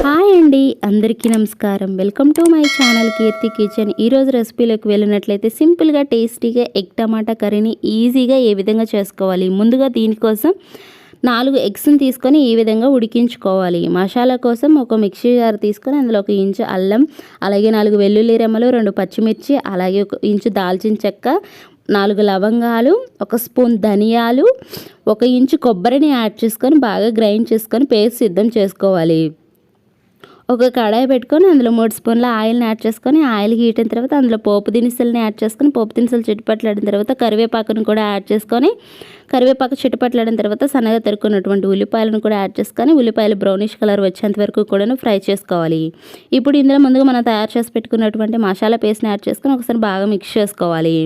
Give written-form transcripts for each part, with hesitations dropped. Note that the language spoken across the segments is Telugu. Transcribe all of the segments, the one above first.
హాయ్ అండి, అందరికీ నమస్కారం. Welcome to my channel Keerthi kitchen. ఈరోజు రెసిపీలోకి వెళ్ళినట్లయితే సింపుల్గా టేస్టీగా ఎగ్ టమాటా కర్రీని ఈజీగా ఏ విధంగా చేసుకోవాలి. ముందుగా దీనికోసం 4 ఎగ్స్ని తీసుకొని ఈ విధంగా ఉడికించుకోవాలి. మసాలా కోసం ఒక మిక్సీ జార్ తీసుకొని అందులో 1 ఇంచు అల్లం, అలాగే 4 వెల్లుల్లి రెమ్మలు, 2 పచ్చిమిర్చి, అలాగే 1 ఇంచు దాల్చిన చెక్క, 4 లవంగాలు, 1 స్పూన్ ధనియాలు, 1 ఇంచు కొబ్బరిని యాడ్ చేసుకొని బాగా గ్రైండ్ చేసుకొని పేస్ట్ సిద్ధం చేసుకోవాలి. ఒక కడాయి పెట్టుకొని అందులో 3 స్పూన్ల ఆయిల్ని యాడ్ చేసుకొని ఆయిల్ హీట్ అయిన తర్వాత అందులో పోపు దినుసులని యాడ్ చేసుకొని పోపు దినుసులు చిటపట్లాడిన తర్వాత కరివేపాకును కూడా యాడ్ చేసుకొని కరివేపాకు చిటపట్లాడిన తర్వాత సన్నగా తరుక్కున్నటువంటి ఉల్లిపాయలను కూడా యాడ్ చేసుకొని ఉల్లిపాయలు బ్రౌనిష్ కలర్ వచ్చేంత వరకు కూడా ఫ్రై చేసుకోవాలి. ఇప్పుడు ఇందులో ముందుగా మనం తయారు చేసి పెట్టుకున్నటువంటి మసాలా పేస్ట్ని యాడ్ చేసుకొని ఒకసారి బాగా మిక్స్ చేసుకోవాలి.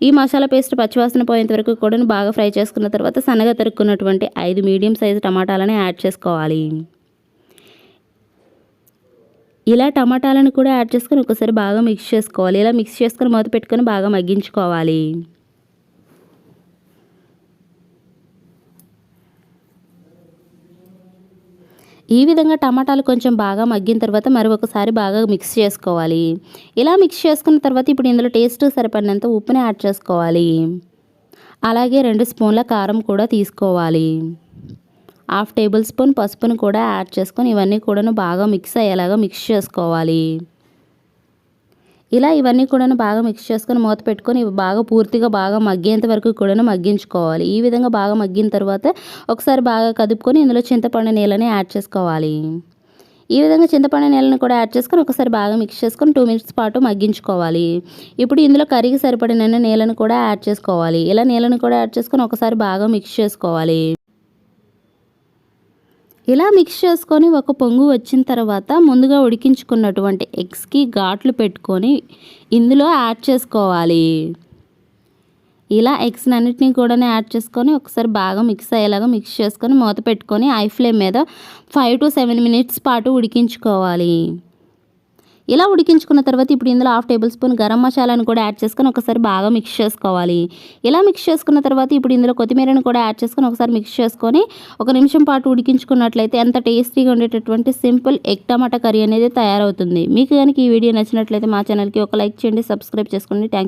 ఈ మసాలా పేస్ట్ పచ్చివాసన పోయేంత వరకు కూడా బాగా ఫ్రై చేసుకున్న తర్వాత సన్నగా తరుక్కున్నటువంటి 5 మీడియం సైజు టమాటాలను యాడ్ చేసుకోవాలి. ఇలా టమాటాలను కూడా యాడ్ చేసుకొని ఒకసారి బాగా మిక్స్ చేసుకోవాలి. ఇలా మిక్స్ చేసుకొని మూత పెట్టుకొని బాగా మగ్గించుకోవాలి. ఈ విధంగా టమాటాలు కొంచెం బాగా మగ్గిన తర్వాత మరి ఒకసారి బాగా మిక్స్ చేసుకోవాలి. ఇలా మిక్స్ చేసుకున్న తర్వాత ఇప్పుడు ఇందులో టేస్ట్ సరిపడినంత ఉప్పుని యాడ్ చేసుకోవాలి. అలాగే 2 స్పూన్ల కారం కూడా తీసుకోవాలి. 1/2 టేబుల్ స్పూన్ పసుపును కూడా యాడ్ చేసుకొని ఇవన్నీ కూడా బాగా మిక్స్ అయ్యేలాగా మిక్స్ చేసుకోవాలి. ఇలా ఇవన్నీ కూడా బాగా మిక్స్ చేసుకొని మూత పెట్టుకొని బాగా పూర్తిగా బాగా మగ్గేంత వరకు కూడా మగ్గించుకోవాలి. ఈ విధంగా బాగా మగ్గిన తర్వాత ఒకసారి బాగా కదుపుకొని ఇందులో చింతపండు నీళ్ళని యాడ్ చేసుకోవాలి. ఈ విధంగా చింతపండు నీళ్ళని కూడా యాడ్ చేసుకొని ఒకసారి బాగా మిక్స్ చేసుకొని 2 మినిట్స్ పాటు మగ్గించుకోవాలి. ఇప్పుడు ఇందులో కర్రీకి సరిపడిన నీళ్ళని కూడా యాడ్ చేసుకోవాలి. ఇలా నీళ్ళని కూడా యాడ్ చేసుకొని ఒకసారి బాగా మిక్స్ చేసుకోవాలి. ఇలా మిక్స్ చేసుకొని ఒక పొంగు వచ్చిన తర్వాత ముందుగా ఉడికించుకున్నటువంటి ఎగ్స్కి ఘాట్లు పెట్టుకొని ఇందులో యాడ్ చేసుకోవాలి. ఇలా ఎగ్స్ అన్నిటినీ కూడా యాడ్ చేసుకొని ఒకసారి బాగా మిక్స్ అయ్యేలాగా మిక్స్ చేసుకొని మూత పెట్టుకొని హై ఫ్లేమ్ మీద 5 to 7 మినిట్స్ పాటు ఉడికించుకోవాలి. ఇలా ఉడికించుకున్న తర్వాత ఇప్పుడు ఇందులో 1/2 టేబుల్ స్పూన్ గరం మసాలాను కూడా యాడ్ చేసుకొని ఒకసారి బాగా మిక్స్ చేసుకోవాలి. ఇలా మిక్స్ చేసుకున్న తర్వాత ఇప్పుడు ఇందులో కొత్తిమీరను కూడా యాడ్ చేసుకొని ఒకసారి మిక్స్ చేసుకొని 1 నిమిషం పాటు ఉడికించుకున్నట్లయితే ఎంత టేస్టీగా ఉండేటటువంటి సింపుల్ ఎగ్ టమాటా కర్రీ అనేది తయారవుతుంది. మీకు కనుక ఈ వీడియో నచ్చినట్లయితే మా ఛానల్కి ఒక లైక్ చేయండి, సబ్స్క్రైబ్ చేసుకోండి. థ్యాంక్